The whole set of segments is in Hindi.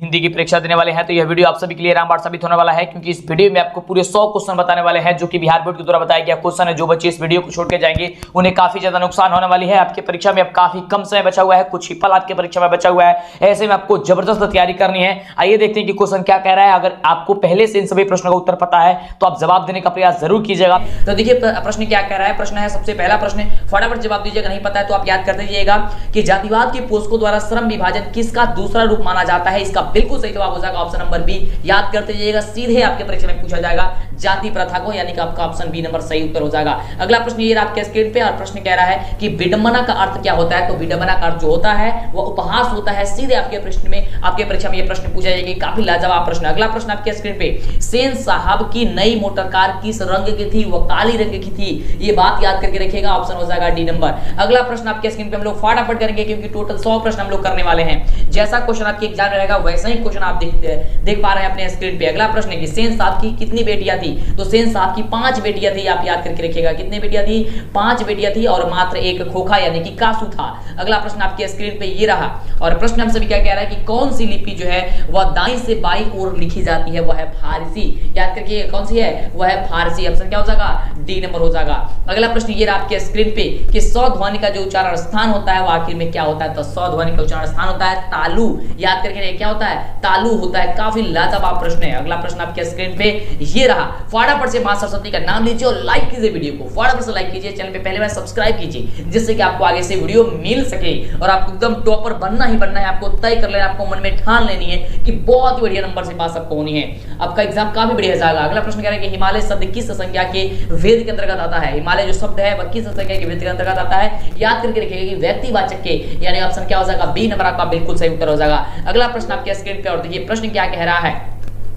हिंदी की परीक्षा देने वाले हैं, तो यह वीडियो आप सभी के लिए रामबाण साबित होने वाला है, क्योंकि इस वीडियो में आपको पूरे 100 क्वेश्चन बताने वाले हैं जो कि बिहार बोर्ड के द्वारा बताया गया क्वेश्चन है। जो बच्चे इस वीडियो को छोड़ के जाएंगे उन्हें काफी ज्यादा नुकसान होने वाली है। आपकी परीक्षा में अब काफी कम समय बचा हुआ है, कुछ ही पल आपकी परीक्षा में बचा हुआ है, ऐसे में आपको जबरदस्त तैयारी करनी है। आइए देखते हैं कि क्वेश्चन क्या कह रहा है। अगर आपको पहले से इन सभी प्रश्नों का उत्तर पता है तो आप जवाब देने का प्रयास जरूर कीजिएगा। तो देखिए प्रश्न क्या कह रहा है। प्रश्न है, सबसे पहला प्रश्न, फटाफट जवाब दीजिएगा, नहीं पता है तो आप याद कर दीजिएगा कि जातिवाद के पोषकों द्वारा श्रम विभाजन किसका दूसरा रूप माना जाता है। इसका बिल्कुल सही जवाब हो जाएगा ऑप्शन नंबर बी। याद करते जाइएगा, सीधे आपके परीक्षा में पूछा जाएगा जाति प्रथा को, यानी कि आपका ऑप्शन बी नंबर सही उत्तर हो जाएगा। अगला प्रश्न ये आपके स्क्रीन पे, और प्रश्न कह रहा है कि विडंबना का अर्थ क्या होता है। तो विडंबना का अर्थ जो होता है वो उपहास होता है। सीधे आपके प्रश्न में, आपके परीक्षा में ये प्रश्न पूछा जाएगा, काफी लाजवाब प्रश्न। अगला प्रश्न आपके स्क्रीन पे, सेन साहब की नई मोटर कार किस रंग की थी। वो काली रंग की थी। ये बात याद करके रखिएगा, ऑप्शन हो जाएगा डी नंबर। अगला प्रश्न आपके स्क्रीन पे हम लोग फटाफट करेंगे, क्योंकि टोटल 100 प्रश्न हम लोग करने वाले हैं। जैसा क्वेश्चन आपके एग्जाम में रहेगा वैसा ही क्वेश्चन आप देख पा रहे हैं अपने स्क्रीन पे। अगला प्रश्न है कि सेन साहब की कितनी बेटियां थी। तो सेन साहब की 5 बेटियां थी। आप याद करके रखिएगा, कितनी बेटियां थी, 5 बेटियां थी, और मात्र एक खोखा यानी कि कासू था। अगला प्रश्न आपके स्क्रीन पे ये रहा, और प्रश्न हम सभी क्या कह रहा है कि कौन सी लिपि जो है वह दाईं से बाईं ओर लिखी जाती है। वह है फारसी। याद करके कौन सी है, वह है फारसी। ऑप्शन क्या हो जाएगा, डी नंबर हो जाएगा। अगला प्रश्न ये रहा आपके स्क्रीन पे कि सौ ध्वनि का जो उच्चारण स्थान होता है वो आखिर में क्या होता है। तो सौ ध्वनि का उच्चारण स्थान होता है तालु। याद करके क्या होता है, तालु होता है। काफी लाजवाब प्रश्न है। अगला प्रश्न आपके स्क्रीन पे ये रहा, फटाफट से मां सरस्वती का नाम लीजिए और लाइक कीजिए वीडियो को। फटाफट से लाइक कीजिए, चैनल पे पहले बार सब्सक्राइब कीजिए, जिससे कि आपको आगे से वीडियो मिल सके और आपको एकदम टॉपर बनना ही बनना है। आपको तय कर लेना, आपको मन में ठान लेनी है कि बहुत ही बढ़िया नंबर से पास आपको होनी है। आपका एग्जाम काफी बढ़िया जाएगा। अगला प्रश्न कह रहा है कि हिमालय शब्द किस संज्ञा के वेद के अंतर्गत आता है। हिमालय जो शब्द है वह किस संज्ञा के वेद के अंतर्गत आता है। याद करके रखिएगा कि व्यक्तिवाचक के, यानी ऑप्शन क्या हो जाएगा, बी नंबर आपका बिल्कुल सही उत्तर हो जाएगा। अगला प्रश्न आपके स्क्रीन पे, और देखिए प्रश्न क्या कह रहा है।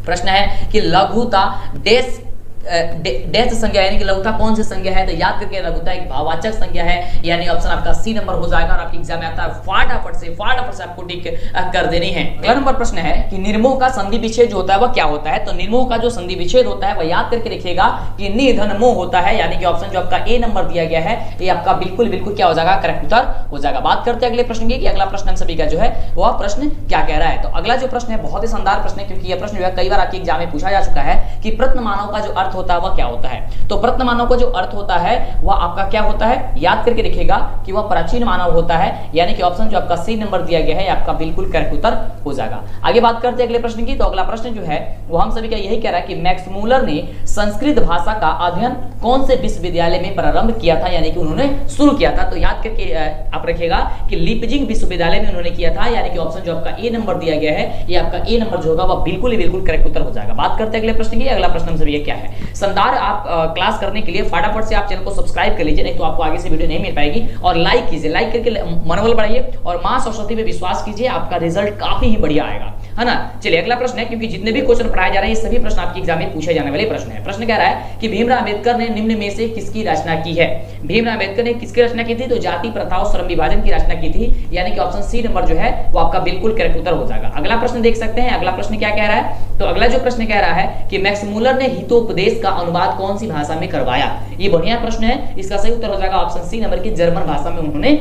प्रश्न है कि लघुता डैश संज्ञा, यानी कि लघुता कौन सी संज्ञा है। तो याद करके लघुता एक भाववाचक संज्ञा है, यानी ऑप्शन आपका सी नंबर हो जाएगा। और आपके एग्जाम में आता है फटाफट से आपको टिक कर देनी है। अगला नंबर प्रश्न है कि निर्मोह का संधि विच्छेद जो होता है वह क्या होता है। तो निर्मोह का जो संधि विच्छेद होता है वह याद करके रखिएगा कि निधनमोह होता है, यानी कि ऑप्शन जो आपका ए नंबर दिया गया है ये आपका बिल्कुल क्या हो जाएगा, करेक्ट उत्तर हो जाएगा। बात करते हैं अगले प्रश्न की, कि अगला प्रश्न हम सभी का जो है वह प्रश्न क्या कह रहा है। तो अगला जो प्रश्न है बहुत ही शानदार प्रश्न है, क्योंकि यह प्रश्न जो है कई बार आपके एग्जाम में पूछा जा चुका है कि प्रत्न मानव का जो अर्थ होता है वह क्या होता है। तो प्रत्न मानव का जो अर्थ होता है वह आपका क्या होता है। याद करके रखिएगा कि वह प्राचीन मानव होता है, यानी कि ऑप्शन जो आपका सी नंबर दिया गया है आपका बिल्कुल करेक्ट उत्तर हो जाएगा। आगे बात करते हैं अगले प्रश्न की। तो अगला प्रश्न जो है वो हम सभी का यही कह रहा है कि मैक्स मूलर ने संस्कृत भाषा का अध्ययन कौन से विश्वविद्यालय में प्रारंभ किया था, यानी कि उन्होंने शुरू किया था। तो याद करके आप रखिएगा कि लीपजिंग विश्वविद्यालय में उन्होंने किया था, यानी कि ऑप्शन जो आपका ए नंबर दिया गया है ये आपका ए नंबर जो होगा वह बिल्कुल करेक्ट उत्तर हो जाएगा। बात करते हैं अगले प्रश्न की। अगला प्रश्न हम सभी क्या है। शानदार आप क्लास करने के लिए फटाफट से आप चैनल को सब्सक्राइब कर लीजिए, नहीं तो आपको आगे से वीडियो नहीं मिल पाएगी। और लाइक कीजिए, लाइक करके मनोबल बढ़ाइए और मां सरस्वती पे विश्वास कीजिए, आपका रिजल्ट काफी ही बढ़िया आएगा, है ना। चलिए अगला प्रश्न है, क्योंकि जितने भी क्वेश्चन पढ़ाए जा रहे हैं ये सभी प्रश्न आपके एग्जाम में पूछे जाने वाले प्रश्न है। प्रश्न कह रहा है कि भीमराव अंबेडकर ने निम्न में से किसकी रचना की है। भीमराव अंबेडकर ने किसकी रचना की थी। तो जाति प्रथा और श्रम विभाजन की रचना की थी, यानी कि ऑप्शन सी नंबर जो है वो आपका बिल्कुल करेक्ट उत्तर हो जाएगा। अगला प्रश्न देख सकते हैं। अगला प्रश्न क्या कह रहा है। तो अगला जो प्रश्न कह रहा है कि मैक्स मूलर ने हितोपदेश का अनुवाद कौन सी भाषा में करवाया। ये बढ़िया प्रश्न है, इसका सही उत्तर हो जाएगा ऑप्शन सी नंबर की जर्मन भाषा में उन्होंने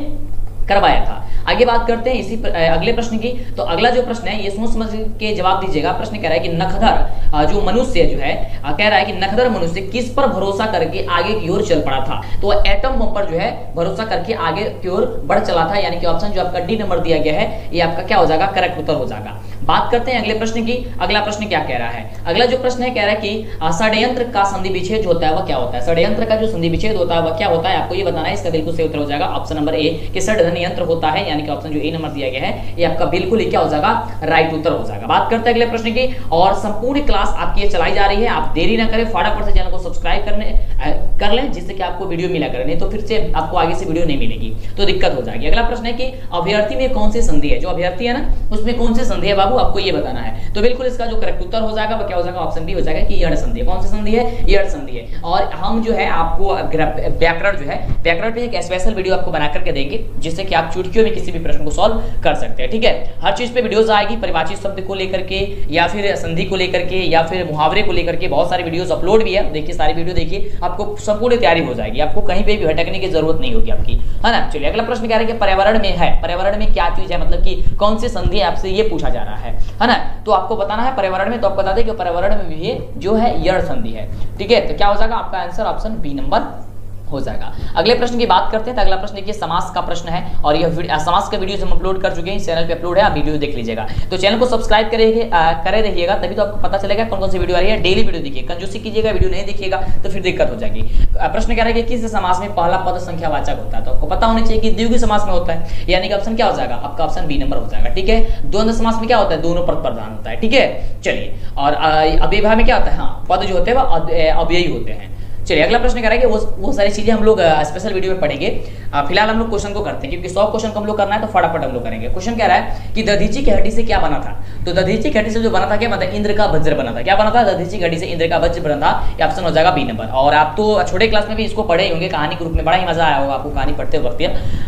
करवाया था। आगे बात करते हैं इसी अगले प्रश्न की। तो अगला जो प्रश्न है ये सोच समझ के जवाब दीजिएगा। प्रश्न कह रहा है कि नखदर जो मनुष्य जो है कह रहा है कि नखदर मनुष्य किस पर भरोसा करके आगे की ओर चल पड़ा था। तो एटम बम पर जो है भरोसा करके आगे की ओर बढ़ चला था, यानी कि ऑप्शन जो आपका डी नंबर दिया गया है ये आपका क्या हो जाएगा, करेक्ट उत्तर हो जाएगा। बात करते हैं अगले प्रश्न की। अगला प्रश्न क्या कह रहा है। अगला जो प्रश्न है कह रहा है कि षड्यंत्र का संधि विच्छेद होता है वह क्या होता है। षड्यंत्र का जो संधि विच्छेद होता है वह क्या होता है, आपको ये बताना है। इसका बिल्कुल सही उत्तर हो जाएगा ऑप्शन नंबर ए कि षड्यंत्र होता है, यानी कि ऑप्शन जो ए नंबर दिया गया है ये आपका बिल्कुल क्या हो जाएगा, राइट उत्तर हो जाएगा। बात करते हैं अगले प्रश्न की। और संपूर्ण क्लास आपकी ये चलाई जा रही है, आप देरी ना करें, फटाफट से चैनल को सब्सक्राइब कर लें, जिससे कि आपको वीडियो मिला करे, नहीं तो फिर से आपको आगे से वीडियो नहीं मिलेगी तो दिक्कत हो जाएगी। अगला प्रश्न है कि अभ्यर्थी में कौन सी संधि है। जो अभ्यर्थी है ना उसमें कौन सी संधि है बाबू, आपको ये बताना है। तो बिल्कुल इसका जो करेक्ट उत्तर हो जाएगा वो क्या हो जाएगा, ऑप्शन बी हो जाएगा कि यड़ संधि। कौन सी संधि है, यड़ संधि है। और हम जो है आपको व्याकरण जो है व्याकरण पे एक स्पेशल वीडियो आपको बना करके देंगे, जिससे कि आप चुटकियों में किसी भी प्रश्न को सॉल्व कर सकते हैं। ठीक है, हर चीज पे वीडियोस आएगी, परिभाषित शब्द को लेकर के या फिर संधि को लेकर के या फिर मुहावरे को लेकर के बहुत सारे वीडियोस अपलोड भी है। देखिए सारी वीडियो देखिए, आपको संपूर्ण तैयारी हो जाएगी, आपको कहीं पे भी भटकने की जरूरत नहीं होगी आपकी, है ना। चलिए अगला प्रश्न कह रहा है कि पर्यावरण में है, पर्यावरण में क्या चीज है, मतलब कि कौन सी संधि आपसे ये पूछा जा रहा है ना। तो आपको बताना है पर्यावरण में, तो आपको बता दें कि पर्यावरण में भी जो है यण संधि है। ठीक है, तो क्या हो जाएगा आपका आंसर ऑप्शन बी नंबर हो जाएगा। अगले प्रश्न की बात करते हैं, तो अगला प्रश्न देखिए समास का प्रश्न है, और यह समास का वीडियो हम अपलोड कर चुके हैं, इस चैनल पे अपलोड है, आप वीडियो देख लीजिएगा। तो चैनल को सब्सक्राइब करे रहिएगा, तभी तो आपको पता चलेगा कौन कौन सी वीडियो आ रही है। डेली वीडियो देखिए, कंजूसी कीजिएगा, वीडियो नहीं देखिएगा तो फिर दिक्कत हो जाएगी। प्रश्न कह रहा है कि किस समास में पहला पद संख्यावाचक होता है, तो आपको पता होना चाहिए कि द्विगु समास में होता है, यानी कि ऑप्शन क्या हो जाएगा आपका ऑप्शन बी नंबर हो जाएगा। ठीक है, द्वंद्व समास में क्या होता है, दोनों पद प्रधान होता है। ठीक है, चलिए, और अव्ययभाव में क्या होता है, हाँ पद जो होते हैं वह अव्ययी होते हैं। चलिए, अगला प्रश्न कह रहा है कि वो सारी चीजें हम लोग स्पेशल वीडियो में पढ़ेंगे। फिलहाल हम लोग क्वेश्चन को करते हैं, क्योंकि 100 क्वेश्चन को हम लोग करना है, तो फटाफट हम लोग करेंगे। क्वेश्चन कह रहा है कि दधीची की हड्डी से क्या बना था, तो दधीची की हड्डी से जो बना था क्या बना था, इंद्र का वज्र बना था। क्या बना था, दधीची की हड्डी से इंद्र का वज्र बना था, ये ऑप्शन हो जाएगा बी नंबर। और आप तो छोटे क्लास में भी इसको पढ़े ही होंगे, कहानी ग्रुप में बड़ा ही मजा आया होगा आपको कहानी पढ़ते वक्त।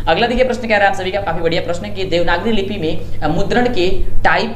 अगला देखिए प्रश्न कह रहा है आप सभी का काफी बढ़िया प्रश्न कि देवनागरी लिपि में मुद्रण के टाइप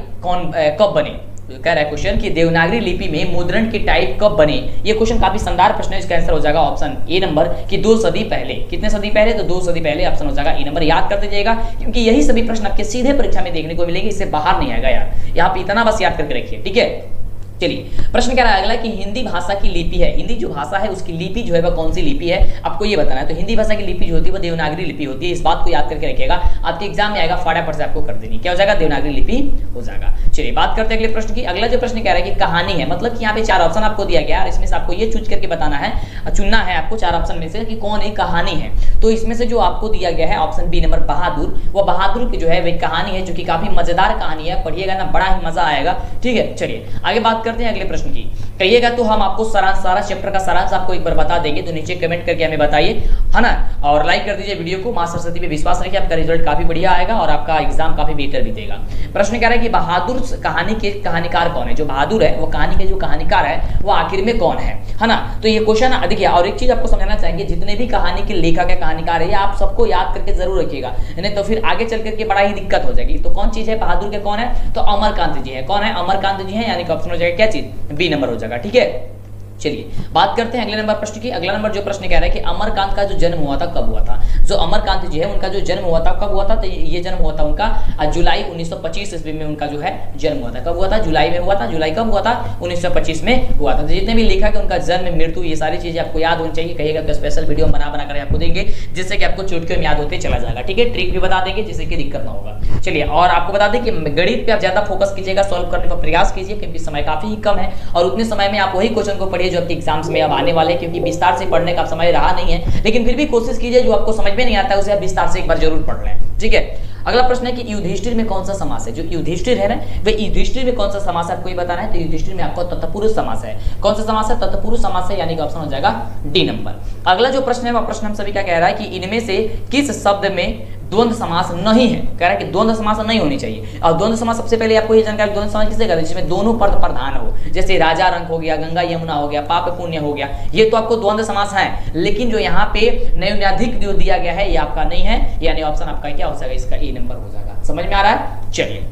कब बने। कह रहा है क्वेश्चन कि देवनागरी लिपि में मुद्रण के टाइप कब बने। ये क्वेश्चन काफी शानदार प्रश्न है, इसका आंसर हो जाएगा ऑप्शन ए नंबर कि 2 सदी पहले। कितने सदी पहले, तो 2 सदी पहले, ऑप्शन हो जाएगा ए नंबर। याद करते जाइएगा, क्योंकि यही सभी प्रश्न आपके सीधे परीक्षा में देखने को मिलेंगे, इससे बाहर नहीं आएगा यार, यहाँ पे इतना बस याद करके रखिए। ठीक है, चलिए प्रश्न कह रहा है अगला कि हिंदी भाषा की लिपि है, हिंदी जो भाषा है उसकी लिपि जो है वह कौन सी लिपि है, आपको ये बताना है। तो हिंदी भाषा की लिपि जो होती है वह देवनागरी लिपि होती है, इस बात को याद करके रखिएगा, आपके एग्जाम में आएगा, फटाफट से आपको कर देनी। क्या हो जाएगा, देवनागरी लिपि हो जाएगा। चलिए बात करते हैं अगले प्रश्न की। अगला जो प्रश्न कह रहा है कि कहानी है, मतलब कि यहाँ पे 4 ऑप्शन आपको दिया गया है, इसमें से आपको ये चूज करके बताना है, चुनना है आपको 4 ऑप्शन में से कि कौन एक कहानी है। तो इसमें से जो आपको दिया गया है ऑप्शन बी नंबर बहादुर, वह बहादुर की जो है वह कहानी है, जो कि काफी मजेदार कहानी है, पढ़िएगा ना बड़ा ही मजा आएगा। ठीक है, चलिए आगे बात करते हैं अगले प्रश्न की। कहिएगा तो हम आपको सारा चैप्टर का सारांश आपको एक बार बता देंगे, तो नीचे कमेंट करके हमें बताइए, है ना, और लाइक कर दीजिए वीडियो को। मां सरस्वती पे विश्वास रखिए, आपका रिजल्ट काफी बढ़िया आएगा और आपका एग्जाम काफी बेहतर बीतेगा। प्रश्न कह रहा है कि बहादुर कहानी के कहानीकार कौन है, जो बहादुर है वो कहानी के जो कहानीकार है वो आखिर में कौन है ना। तो ये क्वेश्चन देखिए, और एक चीज आपको समझना चाहेंगे, जितने भी कहानी के लेखक है, कहानीकार है, आप सबको याद करके जरूर रखिएगा, नहीं तो फिर आगे चल करके बड़ा ही दिक्कत हो जाएगी। तो कौन चीज है बहादुर के, कौन है, तो अमरकांत जी है। कौन है, अमरकांत जी है, यानी कि ऑप्शन हो जाएगा क्या चीज, बी नंबर हो जाएगा। ठीक है, चलिए बात करते हैं अगले नंबर प्रश्न की। अगला नंबर जो प्रश्न कह रहा है कि अमरकांत का जो जन्म हुआ था कब हुआ था, जो अमरकांत जी है उनका जो जन्म हुआ था कब हुआ था, तो ये जन्म हुआ था उनका जुलाई 1925 ईस्वी में उनका जो है जन्म हुआ था। कब हुआ था, जुलाई में हुआ था। जुलाई कब हुआ था, 1925 में हुआ था। तो जितने भी लिखा कि उनका जन्म, मृत्यु, ये सारी चीजें आपको याद होनी चाहिए। कहिएगा तो स्पेशल वीडियो बना कर आपको देंगे, जिससे कि आपको चुटकियों में याद होते चला जाएगा। ठीक है, ट्रिक भी बता देंगे जिससे कि दिक्कत ना होगा। चलिए, और आपको बता दें कि गणित पे आप ज्यादा फोकस कीजिएगा, सॉल्व करने का प्रयास कीजिए, क्योंकि समय काफी ही कम है, और उतने समय में आप वही क्वेश्चन को पढ़िए जो आपके एग्जाम्स में अब आने वाले, क्योंकि विस्तार से पढ़ने का समय रहा नहीं है, लेकिन फिर भी कोशिश कीजिए जो आपको समझ में नहीं आता है उसे आप विस्तार से एक बार जरूर पढ़ लें। ठीक है, अगला प्रश्न है कि युधिष्ठिर में कौन सा समास है, जो युधिष्ठिर है ना, वह युधिष्ठिर में कौन सा समास है आपको ये बताना है। तो युधिष्ठिर में आपको तत्पुरुष समास है। कौन सा समास है, तत्पुरुष समास है, यानी कि ऑप्शन हो जाएगा डी नंबर। अगला जो प्रश्न है वह प्रश्न हम सभी का कह रहा है कि इनमें से किस शब्द में द्वंद्व समास नहीं है। कह रहा है कि द्वंद्व समास नहीं होनी चाहिए, और द्वंद्व समास सबसे पहले आपको ये जानकारी, द्वंद्व समास किसे कहते हैं, जिसमें दोनों पद प्रधान हो, जैसे राजा रंक हो गया, गंगा यमुना हो गया, पाप पुण्य हो गया, ये तो आपको द्वंद्व समास है। लेकिन जो यहाँ पे न्यूनाधिक जो दिया गया है ये आपका नहीं है, यानी ऑप्शन आपका क्या हो जाएगा, इसका ए नंबर हो जाएगा। समझ में आ रहा है। चलिए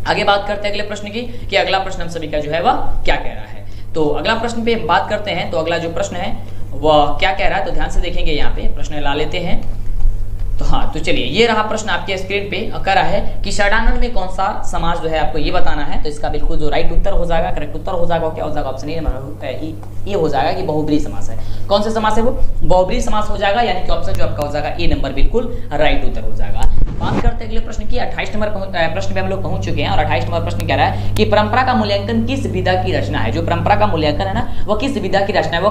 आगे बात करते हैं अगले प्रश्न की, कि अगला प्रश्न हम सभी का जो है वह क्या कह रहा है। तो अगला प्रश्न पे बात करते हैं। तो अगला जो प्रश्न है वह क्या कह रहा है, तो ध्यान से देखेंगे, यहाँ पे प्रश्न ला लेते हैं। तो हाँ, तो चलिए ये रहा प्रश्न आपके स्क्रीन पे। कह रहा है कि षडानन में कौन सा समास जो है आपको ये बताना है। तो इसका बिल्कुल जो राइट उत्तर हो जाएगा, करेक्ट उत्तर हो जाएगा, क्या हो जाएगा, ऑप्शन ये हो जाएगा कि बहुब्रीहि समास है। कौन सा समास है वो, बहुब्रीहि समास हो जाएगा, यानी कि ऑप्शन जो आपका हो जाएगा ए नंबर बिल्कुल राइट उत्तर हो जाएगा। बात करते हैं अगले प्रश्न की। 28 नंबर प्रश्न पे हम लोग पहुंच चुके हैं, और 28 नंबर प्रश्न कह रहा है कि परंपरा का मूल्यांकन किस विधा की रचना है। जो परंपरा का मूल्यांकन है ना, वो किस विधा की रचना है, वो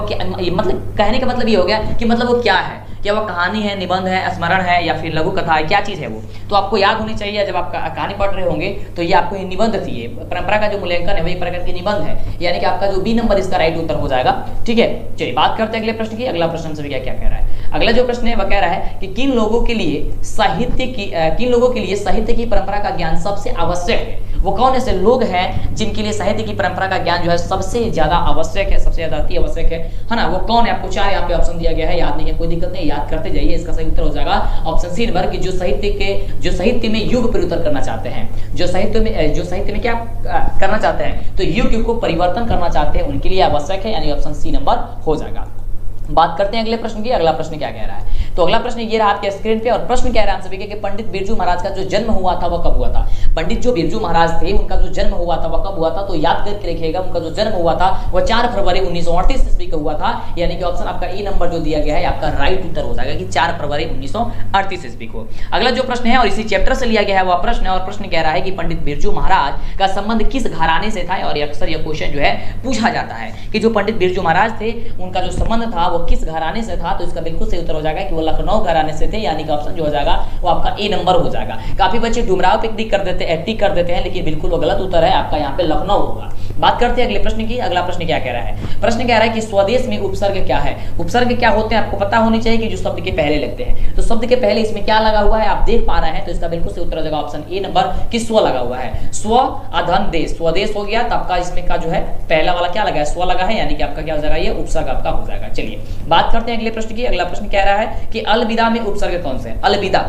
मतलब कहने का मतलब ये हो गया कि मतलब वो क्या है, क्या वो कहानी है, निबंध है, स्मरण है, या फिर लघु कथा है, क्या चीज है वो। तो आपको याद होनी चाहिए, जब आप कहानी पढ़ रहे होंगे तो ये आपको निबंध थी। परंपरा का जो मूल्यांकन है वही प्रकार के निबंध है, यानी कि आपका जो बी नंबर इसका राइट उत्तर हो जाएगा। ठीक है, चलिए बात करते हैं अगले प्रश्न की। अगला प्रश्न सभी क्या कह रहा है। अगला जो प्रश्न है वह कह रहा है कि किन लोगों के लिए साहित्य की परंपरा का ज्ञान सबसे आवश्यक है। वो कौन ऐसे लोग हैं जिनके लिए साहित्य की परंपरा का ज्ञान जो है सबसे ज्यादा आवश्यक है, सबसे ज्यादा अति आवश्यक है ना। वो कौन है, आपको 4 यहाँ पे ऑप्शन दिया गया है, याद नहीं है कोई दिक्कत नहीं, याद करते जाइए। इसका सही उत्तर हो जाएगा ऑप्शन सी नंबर, की जो साहित्य में युग परिवर्तन करना चाहते हैं, जो साहित्य में क्या करना चाहते हैं, तो युग को परिवर्तन करना चाहते हैं, उनके लिए आवश्यक है, यानी ऑप्शन सी नंबर हो जाएगा। बात करते हैं अगले प्रश्न की। अगला प्रश्न क्या कह रहा है। तो अगला प्रश्न ये रहा आपके स्क्रीन पे और प्रश्न कह रहा है हम सभी के कि पंडित बिरजू महाराज का जो जन्म हुआ था वह कब हुआ था। पंडित जो बिरजू महाराज थे उनका जो जन्म हुआ था वह कब हुआ था, तो याद करके रखिएगा उनका जो जन्म हुआ था वह 4 फरवरी 1938 ईस्वी को हुआ था, यानी कि ऑप्शन आपका ए नंबर जो दिया गया है आपका राइट उत्तर हो जाएगा कि 4 फरवरी 1938 ईस्वी को। अगला जो प्रश्न है और इसी चैप्टर से लिया गया है वह प्रश्न है और प्रश्न कह रहा है कि पंडित बिरजू महाराज का संबंध किस घराने से था, और अक्सर यह क्वेश्चन जो है पूछा जाता है कि जो पंडित बिरजू महाराज थे उनका जो संबंध था वो किस घराने से था, तो इसका बिल्कुल सही उत्तर हो जाएगा कि वो लखनऊ घराने से थे, यानी कि ऑप्शन जो हो जाएगा वो आपका ए नंबर हो जाएगा। काफी बच्चे डुमराव पे टिक कर देते हैं लेकिन बिल्कुल वो गलत उत्तर है, आपका यहाँ पे लखनऊ होगा। बात करते हैं अगले प्रश्न की। अगला प्रश्न क्या कह रहा है, प्रश्न कह रहा है कि स्वदेश में उपसर्ग क्या है। उपसर्ग क्या होते हैं आपको पता होनी चाहिए कि जो शब्द के पहले लगते हैं, तो शब्द के पहले इसमें क्या लगा हुआ है आप देख पा रहे हैं, तो इसका बिल्कुल सही उत्तर हो जाएगा ऑप्शन ए नंबर कि स्व लगा हुआ है। स्व अधन देश, स्वदेश हो गया, तो आपका इसमें का जो है पहला वाला क्या लगा है, स्व लगा है, यानी कि आपका क्या हो जाएगा ये उपसर्ग आपका हो जाएगा। चलिए बात करते हैं अगले प्रश्न की। अगला प्रश्न कह रहा है कि अलविदा में उपसर्ग कौन से है। अलविदा,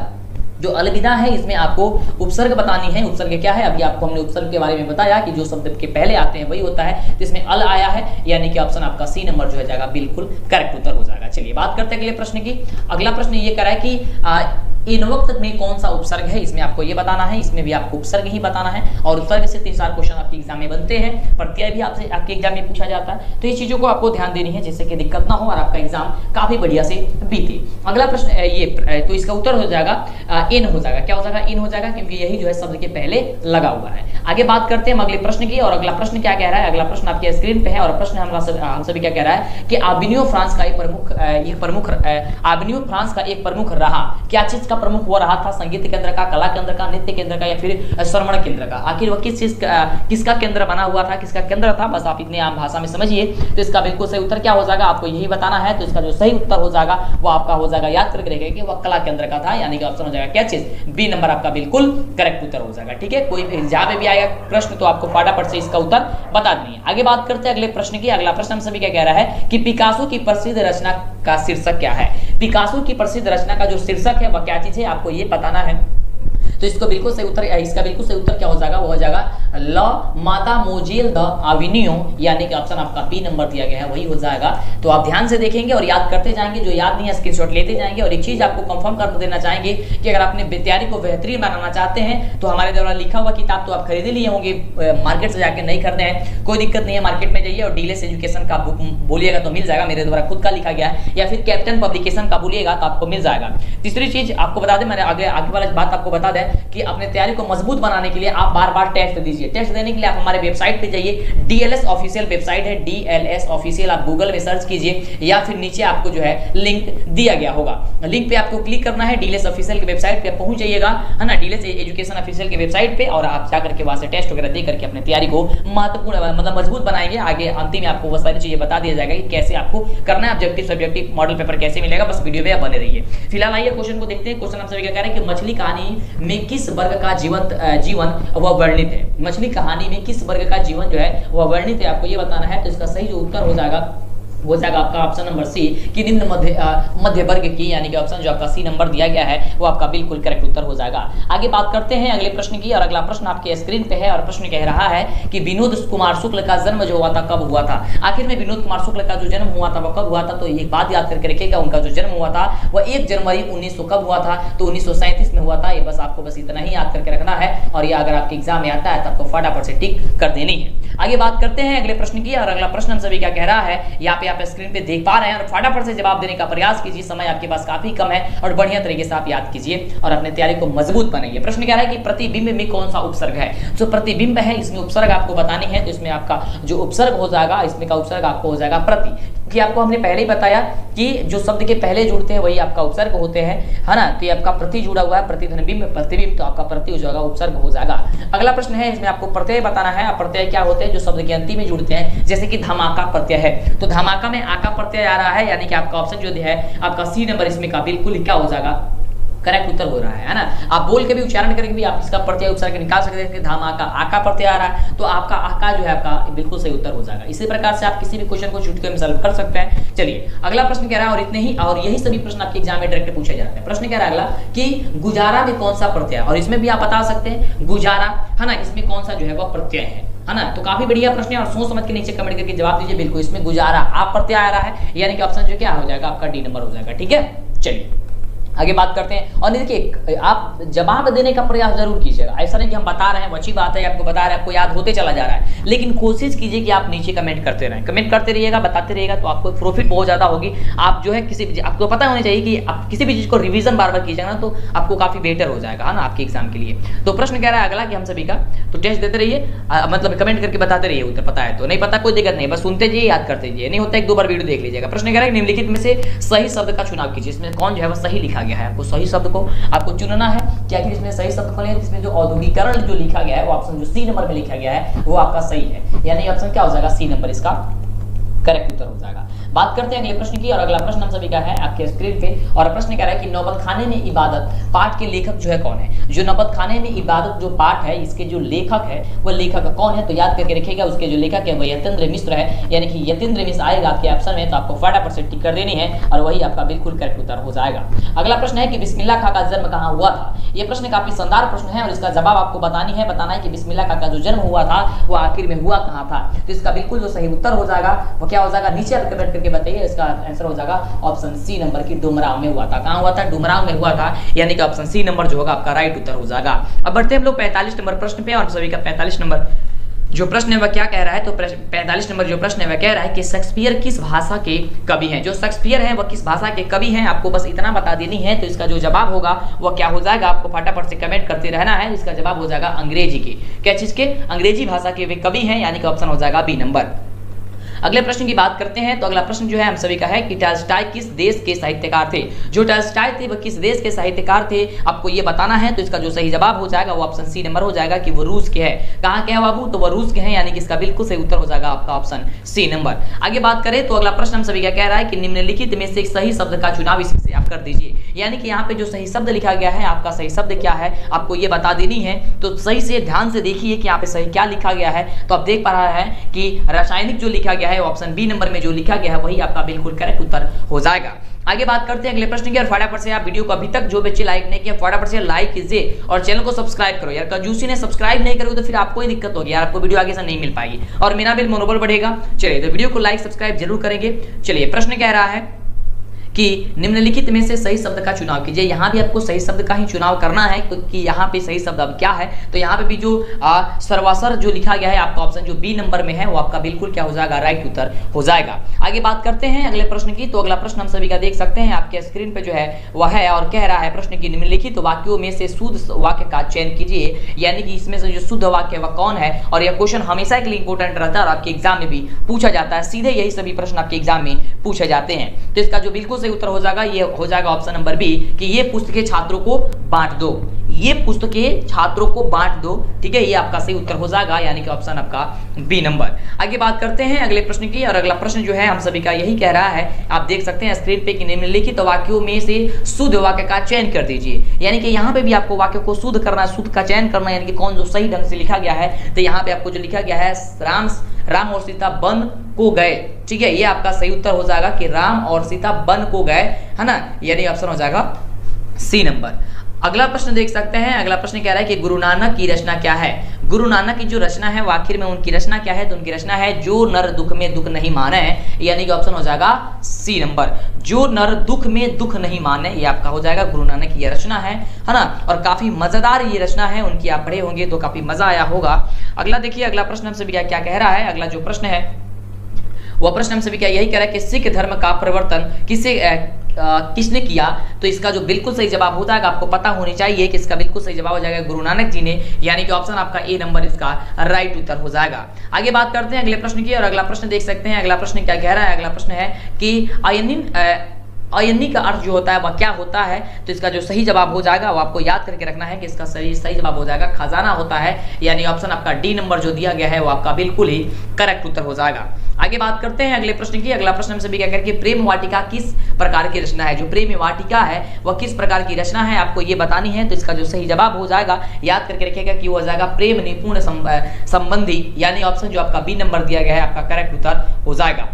जो अलविदा है इसमें आपको उपसर्ग बतानी है। उपसर्ग क्या है, अभी आपको हमने उपसर्ग के बारे में बताया कि जो शब्द के पहले आते हैं वही होता है, तो इसमें अल आया है, यानी कि ऑप्शन आपका सी नंबर जो है जाएगा बिल्कुल करेक्ट उत्तर हो जाएगा। चलिए बात करते हैं अगले प्रश्न की। अगला प्रश्न ये कह रहा है कि इन वक्त में कौन सा उपसर्ग है, इसमें आपको ये बताना है, इसमें भी आपको उपसर्ग ही बताना है, और उपसर्ग से 3-4 क्वेश्चन आपके एग्जाम में बनते हैं, प्रत्यय भी आपसे आपके एग्जाम में पूछा जाता है, तो ये चीजों को आपको ध्यान देनी है जिससे कि दिक्कत ना हो और आपका एग्जाम काफी बढ़िया से बीते। अगला प्रश्न ये तो इसका उत्तर हो जाएगा इन हो जाएगा, क्या हो जाएगा इन हो जाएगा, क्योंकि यही जो है शब्द के पहले लगा हुआ है। आगे बात करते हैं हम अगले प्रश्न की, और अगला प्रश्न क्या कह रहा है, अगला प्रश्न आपके स्क्रीन पे है और प्रश्न हम सभी क्या कह रहा है कि आबिनियो फ्रांस का एक प्रमुख रहा, क्या चीज का प्रमुख वो रहा था, संगीत केंद्र का, कला केंद्र का, नृत्य केंद्र का, या फिर श्रवण केंद्र का, आखिर वह किस चीज किसका केंद्र बना हुआ था, किसका केंद्र था, बस आप इतने आम भाषा में समझिए। तो इसका बिल्कुल सही उत्तर क्या हो जाएगा, आपको यही बताना है, तो इसका जो सही उत्तर हो जाएगा वो आपका हो जाएगा, याद करके रखिएगा कि वह कला केंद्र का था, यानी कि ऑप्शन हो जाएगा क्या चीज, बी नंबर आपका बिल्कुल करेक्ट उत्तर हो जाएगा। ठीक है, कोई भी एग्जाम में भी आएगा प्रश्न तो आपको फटाफट से इसका उत्तर बता देनी है। आगे बात करते हैं अगले प्रश्न की। अगला प्रश्न हम सभी क्या कह रहा है कि पिकासो की प्रसिद्ध रचना का शीर्षक क्या है। पिकासो की प्रसिद्ध रचना का जो शीर्षक है वह क्या चीज है, आपको ये बताना है। तो इसका बिल्कुल सही उत्तर क्या हो जाएगा, वो हो जाएगा ल मादामोजेल द अविनियो, यानी कि ऑप्शन आपका बी नंबर दिया गया है वही हो जाएगा। तो आप ध्यान से देखेंगे और याद करते जाएंगे, जो याद नहीं है स्क्रीनशॉट लेते जाएंगे। और एक चीज आपको कंफर्म कर देना चाहेंगे कि अगर आपने तैयारी को बेहतरीन बनाना चाहते हैं तो हमारे द्वारा लिखा हुआ किताब तो आप खरीदे लिए होंगे, मार्केट से जाकर नहीं खरीदे हैं, कोई दिक्कत नहीं है, मार्केट में जाइए और डीलेस एजुकेशन का बुक बोलिएगा तो मिल जाएगा, मेरे द्वारा खुद का लिखा गया है, या फिर कैप्टन पब्लिकेशन का बोलिएगा तो आपको मिल जाएगा। तीसरी चीज आपको बता दें, मैंने आगे वाला बात आपको बता दें कि अपने तैयारी को मजबूत बनाने के लिए आप बार-बार टेस्ट दीजिए। टेस्ट देने के लिए आप हमारे वेबसाइट पे जाइए, डीएलएस ऑफिशियल वेबसाइट है, डीएलएस ऑफिशियल, आप गूगल में सर्च कीजिए या फिर नीचे आपको जो है लिंक दिया गया होगा, लिंक पे आपको क्लिक करना है, डीएलएस ऑफिशियल की वेबसाइट पे पहुंच जाइएगा, है ना, डीएलएस एजुकेशन ऑफिशियल की वेबसाइट पे, और आप जाकर के वहां से टेस्ट वगैरह दे करके अपनी तैयारी को महत्वपूर्ण मतलब मजबूत बनाएंगे। आगे अंतिम में आपको वो सारी चीजें बता दिया जाएगा कि कैसे आपको करना है, ऑब्जेक्टिव सब्जेक्टिव मॉडल पेपर कैसे मिलेगा, बस वीडियो में आप बने रहिए। फिलहाल आइए क्वेश्चन को देखते हैं। क्वेश्चन हम सभी क्या कह रहे हैं कि मछली कहानी में किस वर्ग का जीवन वह वर्णित है। मछली कहानी में किस वर्ग का जीवन जो है वह वर्णित है, आपको ये बताना है। तो इसका सही जो उत्तर हो जाएगा वो जाएगा आपका ऑप्शन नंबर सी कि निम्न मध्य वर्ग की, यानी कि ऑप्शन जो आपका सी नंबर दिया गया है वो आपका बिल्कुल करेक्ट उत्तर हो जाएगा। आगे बात करते हैं अगले प्रश्न की, और अगला प्रश्न आपके स्क्रीन पे है और प्रश्न कह रहा है कि विनोद कुमार शुक्ल का जन्म जो हुआ था कब हुआ था। आखिर में विनोद कुमार शुक्ल का जो जन्म हुआ था वो कब हुआ था, तो एक बात याद करके रखिएगा, उनका जो जन्म हुआ था वह 1 जनवरी 1900 कब हुआ था, तो 1937 में हुआ था। ये बस आपको बस इतना ही याद करके रखना है, और ये अगर आपके एग्जाम में आता है तो आपको फटाफट से टिक कर देनी है। आगे बात करते हैं अगले प्रश्न की, और अगला प्रश्न हम सभी क्या कह रहा है, यहाँ पे आप स्क्रीन पे देख रहे हैं, और फटाफट से जवाब देने का प्रयास कीजिए, समय आपके पास काफी कम है, और बढ़िया तरीके से आप याद कीजिए और अपने तैयारी को मजबूत बनाइए। प्रश्न कह रहा है कि प्रतिबिंब में कौन सा उपसर्ग है। जो प्रतिबिंब है इसमें उपसर्ग आपको बतानी है, तो इसमें आपका जो उपसर्ग हो जाएगा, इसमें का उपसर्ग आपको हो जाएगा प्रति, कि आपको हमने पहले ही बताया कि जो शब्द के पहले जुड़ते हैं वही आपका उपसर्ग होते हैं, है ना। तो ये आपका प्रति जुड़ा हुआ है, प्रतिबिंब प्रतिबिंब, तो आपका प्रति हो जाएगा उपसर्ग हो जाएगा। अगला प्रश्न है, इसमें आपको प्रत्यय बताना है। प्रत्यय क्या होते हैं, जो शब्द के अंतिम में जुड़ते हैं, जैसे कि धमाका प्रत्यय है, तो धमाका में आका प्रत्यय आ रहा है, यानी कि आपका ऑप्शन जो है आपका सी नंबर इसमें का बिल्कुल क्या हो जाएगा, करेक्ट उत्तर हो रहा है ना। आप बोल के भी उच्चारण करके भी आप इसका प्रत्यय उपसर्ग निकाल सकते हैं। धमाका आका प्रत्यय आ रहा है, तो आपका आका जो है आपका बिल्कुल सही उत्तर हो जाएगा। इसी प्रकार से आप किसी भी क्वेश्चन को चुटकी में सॉल्व कर सकते हैं। चलिए अगला प्रश्न कह रहा है, और इतने ही, और यही सभी प्रश्न आपके एग्जाम में डायरेक्ट पूछे जाते हैं। प्रश्न कह रहा है अगला कि गुजारा में कौन सा प्रत्यय है, और इसमें भी आप बता सकते हैं गुजारा, है ना, इसमें कौन सा जो है वह प्रत्यय है ना। तो काफी बढ़िया प्रश्न है, और सोच समझ के नीचे कमेंट करके जवाब दीजिए। बिल्कुल इसमें गुजारा आप प्रत्यय आ रहा है, यानी कि ऑप्शन जो क्या हो जाएगा आपका डी नंबर हो जाएगा। ठीक है, चलिए आगे बात करते हैं। और देखिए आप जवाब देने का प्रयास जरूर कीजिएगा, ऐसा नहीं कि हम बता रहे हैं वो अच्छी बात है, आपको बता रहे हैं आपको याद होते चला जा रहा है, लेकिन कोशिश कीजिए कि आप नीचे कमेंट करते रहें, कमेंट करते रहिएगा, बताते रहिएगा, तो आपको प्रॉफिट बहुत ज़्यादा होगी। आप जो है किसी भी आपको पता होना चाहिए कि आप किसी भी चीज़ को रिवीजन बार बार कीजिएगा ना तो आपको काफ़ी बेटर हो जाएगा, है ना, आपके एग्जाम के लिए। तो प्रश्न कह रहा है अगला कि हम सभी का तो टेस्ट देते रहिए, मतलब कमेंट करके बताते रहिए उत्तर पता है तो, नहीं पता कोई दिक्कत नहीं, बस सुनते जाइए, याद करते जाइए, नहीं होता एक दो बार वीडियो देख लीजिएगा। प्रश्न कह रहा है निम्नलिखित में से सही शब्द का चुनाव कीजिए, इसमें कौन जो है वह सही लिखा गया है, आपको सही शब्द को आपको चुनना है। क्या कि इसमें सही शब्द कौन है, इसमें जो औद्योगिकरण जो लिखा गया है वो ऑप्शन जो सी नंबर में लिखा गया है वो आपका सही है, यानी ऑप्शन क्या हो जाएगा, सी नंबर इसका करेक्ट उत्तर हो जाएगा। बात करते हैं अगले प्रश्न की, और अगला प्रश्न हम सभी का है आपके स्क्रीन पे, और प्रश्न कह रहा है कि नौबत खाने में इबादत पाठ के लेखक जो है कौन है। जो नौबत खाने में इबादत जो पाठ है इसके जो लेखक है वो लेखक कौन है, तो याद करके रखिएगा, उसके जो लेखक है वो यतीन्द्र मिश्र है, यानी कि यतीन्द्र मिश्र आएगा आपके ऑप्शन में, तो आपको फटाफट से टिक कर देनी है और वही आपका बिल्कुल करेक्ट उत्तर हो जाएगा। अगला प्रश्न है कि बिस्मिल्लाह खां का जन्म कहाँ हुआ था। यह प्रश्न काफी शानदार प्रश्न है और इसका जवाब आपको बताना है कि बिस्मिल्लाह खां का जो जन्म हुआ था वो आखिर में हुआ कहाँ था। तो इसका बिल्कुल जो सही उत्तर हो जाएगा वो क्या हो जाएगा, नीचे कमेंट करके बताइए, इसका आंसर हो जाएगा ऑप्शन सी नंबर की डुमरांव में हुआ था। कहां हुआ था, डुमरांव में हुआ था, यानी कि ऑप्शन सी नंबर जो होगा आपका राइट उत्तर हो जाएगा। अब बढ़ते हैं हम लोग 45 नंबर प्रश्न पे, और सभी का 45 नंबर जो प्रश्न है वह क्या कह रहा है, तो 45 नंबर जो प्रश्न है वह कह रहा है कि शेक्सपियर किस भाषा के कवि हैं। जो शेक्सपियर हैं वह किस भाषा के कवि हैं, आपको बस इतना बता देनी है। तो इसका जो जवाब होगा वह क्या हो जाएगा, आपको फटाफट से कमेंट करते रहना है। इसका जवाब हो जाएगा अंग्रेजी के, क्या चीज के, अंग्रेजी भाषा के वे कवि हैं, यानी कि ऑप्शन हो जाएगा बी नंबर। अगले प्रश्न की बात करते हैं, तो अगला प्रश्न जो है हम सभी का है कि टॉल्स्टॉय किस देश के साहित्यकार थे। जो टॉल्स्टॉय थे वह किस देश के साहित्यकार थे, आपको ये बताना है। तो इसका जो सही जवाब हो जाएगा वो ऑप्शन सी नंबर हो जाएगा कि वो रूस के हैं। कहाँ के हैं बाबू, तो वो रूस के हैं, यानी कि इसका बिल्कुल सही उत्तर हो जाएगा आपका ऑप्शन सी नंबर। आगे बात करें तो अगला प्रश्न हम सभी का कह रहा है कि निम्नलिखित में से एक सही शब्द का चुनाव इसी से आप कर दीजिए, यानी कि यहाँ पे जो सही शब्द लिखा गया है आपका सही शब्द क्या है आपको ये बता देनी है। तो सही से ध्यान से देखिए कि यहाँ पे सही क्या लिखा गया है। तो आप देख पा रहे हैं कि रासायनिक जो लिखा गया है ऑप्शन बी नंबर में जो लिखा गया है वही आपका बिल्कुल करेक्ट उत्तर हो जाएगा। आगे बात करते हैं अगले प्रश्न की, और फटाफट से आप वीडियो को अभी तक जो बच्चे लाइक नहीं किया फटाफट से लाइक कीजिए और चैनल को सब्सक्राइब करो यार। कंजूसी ने सब्सक्राइब नहीं करोगे तो फिर आपको ही दिक्कत होगी यार, आपको वीडियो आगे से नहीं मिल पाएगी और मेरा भी मनोबल बढ़ेगा। चलिए तो वीडियो को लाइक सब्सक्राइब जरूर करेंगे। चलिए प्रश्न कह रहा है कि निम्नलिखित में से सही शब्द का चुनाव कीजिए। यहाँ भी आपको सही शब्द का ही चुनाव करना है, क्योंकि यहाँ पे सही शब्द अब क्या है, तो यहाँ पे भी जो सर्वासर जो लिखा गया है आपका ऑप्शन जो बी नंबर में है वो आपका बिल्कुल क्या हो जाएगा, राइट उत्तर हो जाएगा। आगे बात करते हैं अगले प्रश्न की, तो अगला प्रश्न हम सभी का देख सकते हैं आपके स्क्रीन पे जो है वह है, और कह रहा है प्रश्न की निम्नलिखित वाक्यों में से शुद्ध वाक्य का चयन कीजिए, यानी कि इसमें से जो शुद्ध वाक्य वह कौन है। और यह क्वेश्चन हमेशा के लिए इंपोर्टेंट रहता है और आपके एग्जाम में भी पूछा जाता है, सीधे यही सभी प्रश्न आपके एग्जाम में पूछे जाते हैं। तो इसका जो बिल्कुल सही उत्तर हो जाएगा ये हो जाएगा ऑप्शन नंबर बी कि ये पुस्तकें छात्रों को बांट दो, ये पुस्तकें छात्रों को बांट दो। ठीक है, ये आपका सही उत्तर हो जाएगा, यानी कि ऑप्शन आपका बी नंबर। आगे बात करते हैं अगले प्रश्न की, और अगला प्रश्न जो है हम सभी का यही कह रहा है, आप देख सकते हैं स्क्रीन पे कि निम्नलिखित वाक्यों में से शुद्ध वाक्य का चयन कर दीजिए, यानी कि यहाँ पे भी आपको वाक्य को शुद्ध करना है, शुद्ध का चयन करना है, यानी कि कौन जो सही ढंग से लिखा गया है। तो यहाँ पे आपको जो लिखा गया है राम और सीता वन को गए, ठीक है, ये आपका सही उत्तर हो जाएगा कि राम और सीता वन को गए, है ना, यानी ऑप्शन हो जाएगा सी नंबर। अगला प्रश्न देख सकते हैं, अगला प्रश्न कह रहा है कि गुरु नानक की रचना क्या है। गुरु नानक की जो रचना है वो आखिर में उनकी रचना क्या है, तो उनकी रचना है जो नर दुख में दुख नहीं माने, यानी कि ऑप्शन हो जाएगा सी नंबर, जो नर दुख में दुख नहीं माने, ये आपका हो जाएगा गुरु नानक की रचना है ना। और काफी मजेदार ये रचना है उनकी, आप पढ़े होंगे तो काफी मजा आया होगा। अगला देखिए, अगला प्रश्न हम सभी क्या कह रहा है, अगला जो प्रश्न है वह प्रश्न हम सभी क्या यही कह रहा है कि सिख धर्म का परिवर्तन किसने किया। तो इसका जो बिल्कुल सही जवाब हो जाएगा, आपको पता होनी चाहिए कि इसका बिल्कुल सही जवाब हो जाएगा गुरु नानक जी ने, यानी कि ऑप्शन आपका ए नंबर इसका राइट उत्तर हो जाएगा। आगे बात करते हैं अगले प्रश्न की, और अगला प्रश्न देख सकते हैं, अगला प्रश्न क्या कह रहा है, अगला प्रश्न है कि अयनी का अर्थ जो होता है वह क्या होता है। तो इसका जो सही जवाब हो जाएगा वो आपको याद करके रखना है कि इसका सही जवाब हो जाएगा खजाना होता है, यानी ऑप्शन आपका डी नंबर जो दिया गया है वो आपका बिल्कुल ही करेक्ट उत्तर हो जाएगा। आगे बात करते हैं अगले प्रश्न की, अगला प्रश्न हम सभी क्या करेंगे, प्रेम वाटिका किस प्रकार की रचना है। जो प्रेम वाटिका है वह किस प्रकार की रचना है आपको ये बतानी है। तो इसका जो सही जवाब हो जाएगा याद करके रखिएगा कि वो हो जाएगा प्रेम निपुण संबंधी, यानी ऑप्शन जो आपका बी नंबर दिया गया है आपका करेक्ट उत्तर हो जाएगा।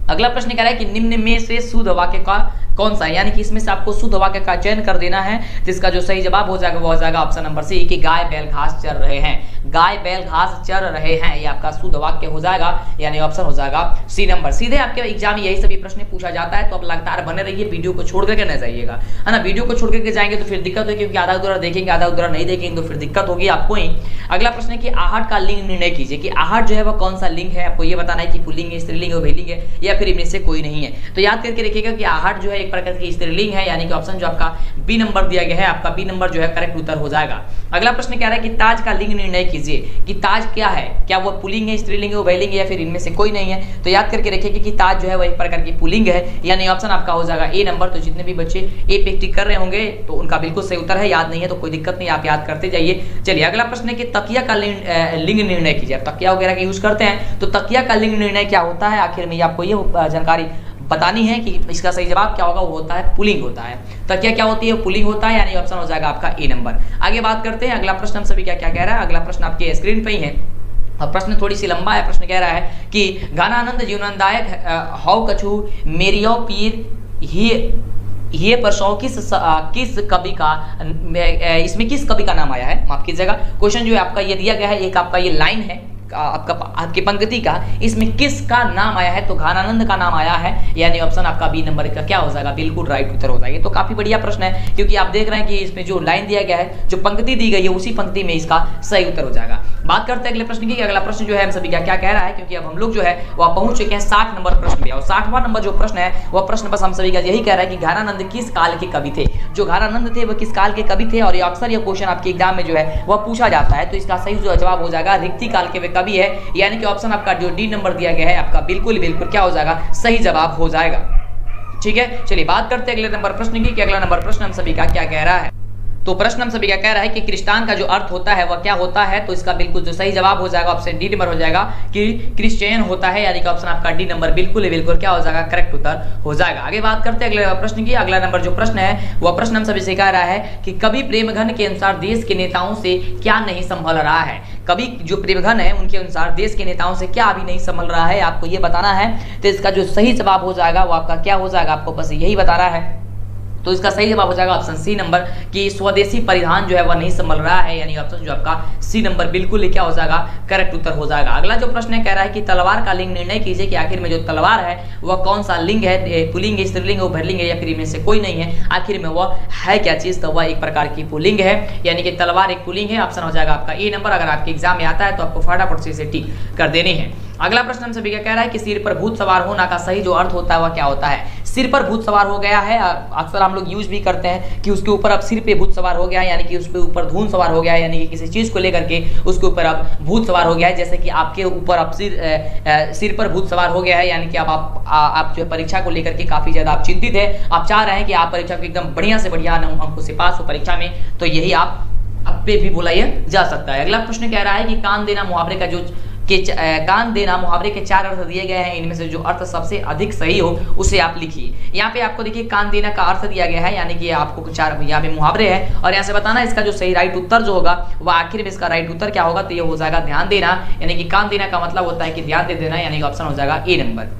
अगला प्रश्न कह रहा है कि निम्न में से शुद्ध वाक्य का कौन सा है, यानी कि इसमें से आपको शुद्ध वाक्य का चयन कर देना है, जिसका जो सही जवाब हो जाएगा वो हो जाएगा ऑप्शन नंबर सी कि गाय बैल घास चर रहे हैं। गाय बैल घास चर रहे हैं, ये आपका शुद्ध वाक्य हो जाएगा, यानी ऑप्शन हो जाएगा सी नंबर। सीधे आपके एग्जाम में यही सभी प्रश्न पूछा जाता है, तो आप लगातार बने रहिए, वीडियो को छोड़ करके न जाइएगा, है ना। वीडियो को छोड़ करके जाएंगे तो फिर दिक्कत होगी, क्योंकि आधा अधूरा देखेंगे, आधा अधूरा नहीं देखेंगे तो फिर दिक्कत होगी आपको ही। अगला प्रश्न है कि आहट का लिंग निर्णय कीजिए, कि आहट जो है वो कौन सा लिंग है, आपको ये बताना है कि पुल्लिंग है, स्त्रीलिंग है, उभयलिंग है, या फिर इनमें से कोई नहीं है। तो याद करके रखिएगा कि आहट जो है एक प्रकार की स्त्रीलिंग है, यानी कि ऑप्शन जो आपका बी नंबर दिया गया है, आपका बी नंबर जो है करेक्ट उत्तर हो जाएगा। अगला प्रश्न कह रहा है कि ताज का लिंग निर्णय कीजिए, कि ताज क्या है, क्या वो पुल्लिंग है, स्त्रीलिंग है, उभयलिंग है, या फिर इनमें से कोई नहीं है। तो याद करके रखिएगा कि ताज जो है वो एक प्रकार की पुल्लिंग है, यानी ऑप्शन आपका हो जाएगा ए नंबर। तो जितने भी बच्चे ए पे टिक कर रहे होंगे तो उनका बिल्कुल सही उत्तर है, याद नहीं है तो कोई दिक्कत नहीं, आप याद करते जाइए। चलिए अगला प्रश्न है कि तकिया का लिंग निर्णय कीजिए। तकिया वगैरह का यूज करते हैं, तो तकिया का लिंग निर्णय क्या होता है, आखिर में आपको ये जानकारी बतानी है कि इसका सही जवाब क्या होगा, वो होता है पुल्लिंग होता है। तकिया क्या होती है, पुल्लिंग होता है, यानी ऑप्शन हो जाएगा आपका ए नंबर। आगे बात करते हैं, अगला प्रश्न हम सभी क्या क्या कह रहा है। अगला प्रश्न आपके स्क्रीन पे ही है, और प्रश्न थोड़ी सी लंबा है। प्रश्न कह रहा है कि गानानंद जीवनदायक हौ कछु मेरियो पीर ये परसों किस कवि का, इसमें किस कवि का नाम आया है, माफ कीजिएगा। क्वेश्चन जो है आपका ये दिया गया है, एक आपका ये लाइन है आपकी पंक्ति का, इसमें किसका नाम आया है, तो गानानंद का नाम आया है, यानी ऑप्शन आपका बी नंबर का क्या हो जाएगा, बिल्कुल राइट उत्तर हो जाएगा। तो काफी बढ़िया प्रश्न है, क्योंकि आप देख रहे हैं कि इसमें जो लाइन दिया गया है, जो पंक्ति दी गई है, उसी पंक्ति में इसका सही उत्तर हो जाएगा। बात करते हैं अगले प्रश्न की। अगला प्रश्न जो है हम सभी क्या क्या कह रहा है, क्योंकि अब हम लोग जो है वह पहुंच चुके हैं 60 नंबर प्रश्न में, और 60वां नंबर जो प्रश्न है वह प्रश्न बस हम सभी का यही कह रहा है कि गानानंद किस काल के कवि थे। जो गानानंद थे वह किस काल के कवि थे, और ये अक्सर यह क्वेश्चन आपके एग्जाम में जो है वह पूछा जाता है। तो इसका सही जो जवाब हो जाएगा रिक्ति काल के वे कवि है, यानी कि ऑप्शन आपका जो डी नंबर दिया गया है आपका बिल्कुल क्या हो जाएगा, सही जवाब हो जाएगा। ठीक है, चलिए बात करते हैं अगले नंबर प्रश्न की, कि अगला नंबर प्रश्न हम सभी का क्या कह रहा है। तो प्रश्न हम सभी क्या कह रहा है कि क्रिस्तान का जो अर्थ होता है वह क्या होता है, तो इसका बिल्कुल जो सही जवाब हो जाएगा ऑप्शन डी नंबर हो जाएगा कि क्रिश्चियन होता है, यानी कि ऑप्शन आपका डी नंबर बिल्कुल क्या हो जाएगा, करेक्ट उत्तर हो जाएगा। आगे बात करते हैं अगले प्रश्न की। अगला नंबर जो प्रश्न है वह प्रश्न हम सभी से कह रहा है कि कवि प्रेमघन के अनुसार देश के नेताओं से क्या नहीं संभल रहा है। कवि जो प्रेमघन है उनके अनुसार देश के नेताओं से क्या अभी नहीं संभल रहा है, आपको ये बताना है। तो इसका जो सही जवाब हो जाएगा वो आपका क्या हो जाएगा, आपको बस यही बताना है। तो इसका सही जवाब हो जाएगा ऑप्शन सी नंबर कि स्वदेशी परिधान जो है वह नहीं संभल रहा है, यानी ऑप्शन जो आपका सी नंबर बिल्कुल क्या हो जाएगा, करेक्ट उत्तर हो जाएगा। अगला जो प्रश्न है कह रहा है कि तलवार का लिंग निर्णय कीजिए, कि आखिर में जो तलवार है वह कौन सा लिंग है, पुल्लिंग है, स्त्रीलिंग है, उभयलिंग है, या फिर इनमें से कोई नहीं है। आखिर में वह है क्या चीज, तो वह एक प्रकार की पुल्लिंग है, यानी कि तलवार एक पुल्लिंग है। ऑप्शन हो जाएगा आपका ए नंबर। अगर आपके एग्जाम में आता है तो आपको फटाफट से इसे टिक कर देनी है। अगला प्रश्न हम सभी का कह रहा है कि सिर पर भूत सवार होना का सही जो अर्थ होता है वह क्या होता है। सिर पर भूत सवार हो गया है, अक्सर हम लोग यूज भी करते हैं कि उसके ऊपर अब सिर पे भूत सवार हो गया है, यानी कि उसके ऊपर धून सवार हो गया है, यानी कि किसी चीज को लेकर के उसके ऊपर अब भूत सवार हो गया है। जैसे कि आपके ऊपर अब सिर पर भूत सवार हो गया है, यानी कि अब आप जो परीक्षा को लेकर के काफी ज्यादा आप चिंतित है, आप चाह रहे हैं कि आप परीक्षा को एकदम बढ़िया से बढ़िया अंकों से पास हो परीक्षा में, तो यही आप पे भी बुलाया जा सकता है। अगला प्रश्न कह रहा है कि कान देना मुहावरे का जो कान देना मुहावरे के 4 अर्थ दिए गए हैं, इनमें से जो अर्थ सबसे अधिक सही हो उसे आप लिखिए। यहाँ पे आपको देखिए कान देना का अर्थ दिया गया है, यानी कि आपको 4 यहाँ पे मुहावरे हैं, और यहाँ से बताना इसका जो सही राइट उत्तर जो होगा वह आखिर में इसका राइट उत्तर क्या होगा, तो ये हो जाएगा ध्यान देना, यानी कि कान देना का मतलब होता है कि ध्यान दे देना, यानी कि ऑप्शन हो जाएगा ए नंबर।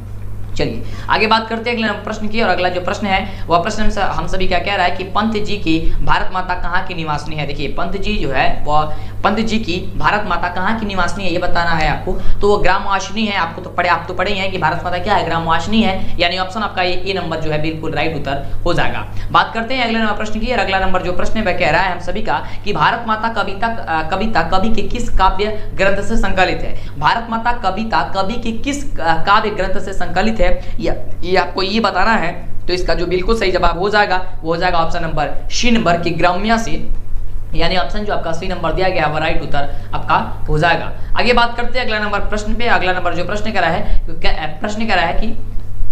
चलिए आगे बात करते हैं अगले प्रश्न की, और अगला जो प्रश्न है वह प्रश्न हम सभी क्या कह रहा है कि पंत जी की भारत माता कहाँ की निवासनी है। देखिए पंत जी जो है वह पंत जी की भारत माता कहाँ की निवासनी है ये बताना है आपको, तो वो ग्रामवासिनी है। आप तो पढ़े हैं कि भारत माता क्या है, ग्रामवासिनी है, यानी ऑप्शन आपका ए नंबर जो है बिल्कुल राइट उत्तर हो जाएगा। बात करते हैं अगले नंबर प्रश्न की, और अगला नंबर जो प्रश्न है कह रहा है हम सभी का कि भारत माता कविता कवि के किस काव्य ग्रंथ से संकलित है। भारत माता कविता कवि के किस काव्य ग्रंथ से संकलित है ये आपको ये बताना है। तो इसका जो बिल्कुल सही जवाब हो जाएगा वो हो जाएगा ऑप्शन नंबर सी नंबर की ग्राम्या से, यानी ऑप्शन जो आपका सी नंबर दिया गया है राइट उत्तर आपका हो जाएगा। आगे बात करते हैं अगला नंबर प्रश्न पे। अगला नंबर जो प्रश्न कह रहा है कि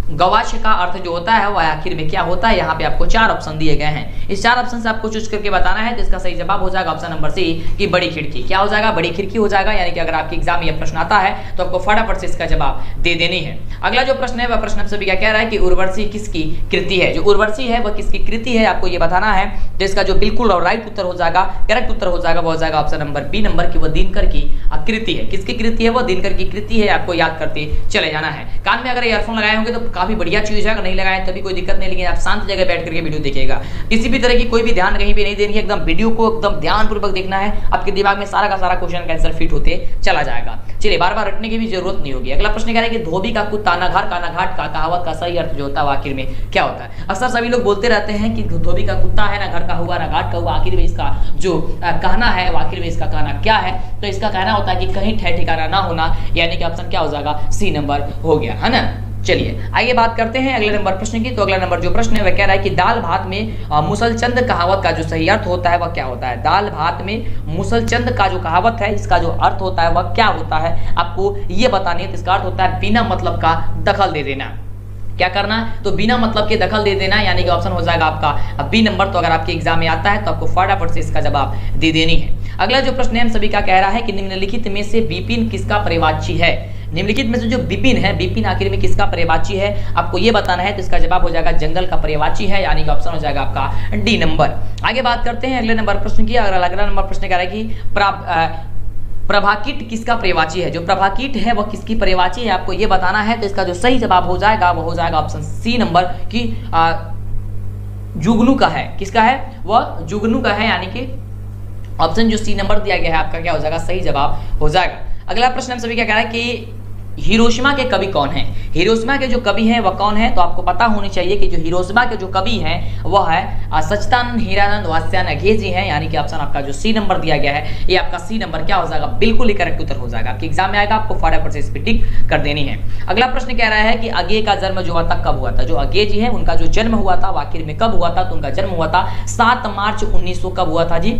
गवाक्ष का अर्थ जो होता है वह आखिर में क्या होता है। यहाँ पे आपको 4 ऑप्शन दिए गए हैं, इस 4 ऑप्शन से आपको चूज करके बताना है। तो इसका सही जवाब हो जाएगा ऑप्शन नंबर सी कि बड़ी खिड़की। क्या हो जाएगा, बड़ी खिड़की हो जाएगा, यानी कि अगर आपके एग्जाम में यह प्रश्न आता है तो आपको फटाफट से इसका जवाब दे देनी है। अगला जो प्रश्न है वह प्रश्न आप सभी क्या कह रहा है कि उर्वशी किसकी कृति है। जो उर्वशी है वह किसकी कृति है आपको ये बताना है। तो इसका जो बिल्कुल और राइट उत्तर हो जाएगा, करेक्ट उत्तर हो जाएगा, वो हो जाएगा ऑप्शन नंबर बी नंबर की वह दिनकर की कृति है। किसकी कृति है, वह दिनकर की कृति है, आपको याद करते चले जाना है। कान में अगर ईयरफोन लगाए होंगे तो काफी बढ़िया चीज है, अगर नहीं लगाए तभी कोई दिक्कत नहीं, लेकिन आप शांत जगह बैठ करके वीडियो देखिएगा, किसी भी तरह की कोई भी ध्यान कहीं पे नहीं देनी है, एकदम वीडियो को एकदम ध्यानपूर्वक देखना है, आपके दिमाग में सारा का सारा क्वेश्चन का आंसर फिट होते चला जाएगा। चलिए बार बार रटने की भी जरूरत नहीं होगी। अगला प्रश्न कह रहा है कि धोबी का कुत्ता ना घर का ना घाट का कहावत का सही अर्थ जो होता है आखिर में क्या होता है। अक्सर सभी लोग बोलते रहते हैं कि धोबी का कुत्ता है, ना घर का हुआ ना घाट का हुआ, आखिर में इसका जो कहना है आखिर में इसका कहना क्या है, तो इसका कहना होता है कि कहीं ठह ठिकाना ना होना, यानी कि ऑप्शन क्या हो जाएगा, सी नंबर हो गया, है ना। चलिए आइए बात करते हैं अगले नंबर प्रश्न की। तो अगला नंबर जो प्रश्न है वह कह रहा है कि दाल भात में मुसलचंद कहावत का जो सही अर्थ होता है वह क्या होता है। दाल भात में मुसलचंद का जो कहावत है इसका जो अर्थ होता है वह क्या होता है, आपको ये बतानी है। तो इसका अर्थ होता है बिना मतलब का दखल दे देना। क्या करना है, तो बिना मतलब के दखल दे देना, यानी कि ऑप्शन हो जाएगा आपका बी नंबर। तो अगर आपके एग्जाम में आता है तो आपको फटाफट से इसका जवाब दे देनी है। अगला जो प्रश्न है हम सभी का कह रहा है कि निम्नलिखित में से विपिन किसका पर्यायवाची है। निम्नलिखित में से जो विपिन है, विपिन आखिर में किसका पर्यायवाची है, आपको ये बताना है। तो इसका जवाब हो जाएगा जंगल का पर्यायवाची है, यानी कि ऑप्शन हो जाएगा आपका डी नंबर। आगे बात करते हैं अगले नंबर प्रश्न की। अगला नंबर प्रश्न कह रहा है कि प्रभाकीट किसका पर्यायवाची है। जो प्रभाकीट है वह किसकी पर्यायवाची है, आपको ये बताना है। तो इसका जो सही जवाब हो जाएगा वो हो जाएगा ऑप्शन सी नंबर की जुगनू का है। किसका है, वह जुगनू का है, यानी कि ऑप्शन जो सी नंबर दिया गया है आपका क्या हो जाएगा, सही जवाब हो जाएगा। अगला प्रश्न हम सभी क्या कह रहा है कि हिरोशिमा के कवि कौन है। हिरोशिमा के जो कवि हैं वह कौन है, तो आपको पता होनी चाहिए कि जो हिरोशिमा के जो कवि हैं वह है सच्चिदानंद हीरानंद वात्स्यायन अघे जी हैं, यानी कि ऑप्शन आपका जो सी नंबर दिया गया है ये आपका सी नंबर क्या हो जाएगा, बिल्कुल ही करेक्ट उत्तर हो जाएगा। आपके एग्जाम में आएगा, आपको फटाफट से इस पर टिक कर देनी है। अगला प्रश्न कह रहा है कि अघे का जन्म जो हुआ था कब हुआ था। जो अघे जी है उनका जो जन्म हुआ था आखिर में कब हुआ था, तो उनका जन्म हुआ था 7 मार्च 1900 कब हुआ था जी,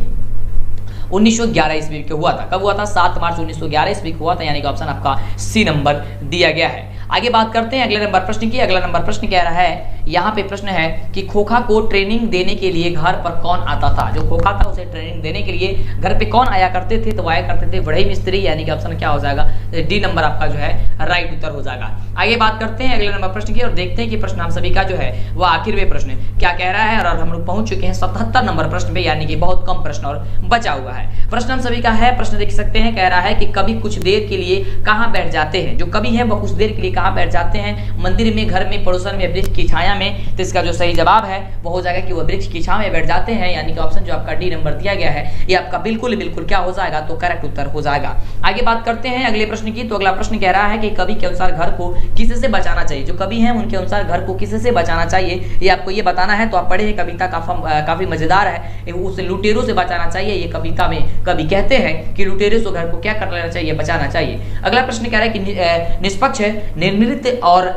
1911 ईस्वी के हुआ था। कब हुआ था, 7 मार्च 1911 ईस्वी को हुआ था, यानी कि ऑप्शन आपका सी नंबर दिया गया है। आगे बात करते हैं अगले नंबर प्रश्न की। अगला नंबर प्रश्न कह रहा है, यहाँ पे प्रश्न है कि खोखा को ट्रेनिंग देने के लिए घर पर कौन आता था। जो खोखा था उसे ट्रेनिंग देने के लिए घर पे कौन आया करते थे, तो आया करते थे बढ़ई मिस्त्री, यानी कि ऑप्शन क्या हो जाएगा, डी नंबर आपका जो है राइट उत्तर हो जाएगा। आगे बात करते हैं अगले नंबर प्रश्न की और देखते हैं कि प्रश्न हम सभी का जो है वह आखिर में प्रश्न क्या कह रहा है। और हम लोग पहुंच चुके हैं 77 नंबर प्रश्न पे, यानी कि बहुत कम प्रश्न और बचा हुआ है। प्रश्न हम सभी का है, प्रश्न देख सकते हैं, कह रहा है कि कभी कुछ देर के लिए कहाँ बैठ जाते हैं। जो कवि है वह कुछ देर के लिए कहाँ बैठ जाते हैं, मंदिर में, घर में, पड़ोसन में, वृक्ष की छाया में। तो इसका जो सही जवाब है वो हो जाएगा कि वह वृक्ष की छाया में बैठ जाते हैं, यानी कि ऑप्शन जो आपका डी नंबर दिया गया है ये आपका बिल्कुल क्या हो जाएगा, तो करेक्ट उत्तर हो जाएगा। आगे बात करते हैं अगले प्रश्न की। तो अगला प्रश्न कह रहा है कि कवि के अनुसार घर को किसी से बचाना चाहिए। जो कवि है उनके अनुसार घर को किसी से बचाना चाहिए ये आपको ये बताना है। तो आप पढ़े हैं, कविता काफी मजेदार है, उसे लुटेरों से बचाना चाहिए। ये कविता में कवि कहते हैं कि लुटेरों से घर को क्या कर लेना चाहिए, बचाना चाहिए। अगला प्रश्न कह रहा है कि निष्पक्ष, निर्मित और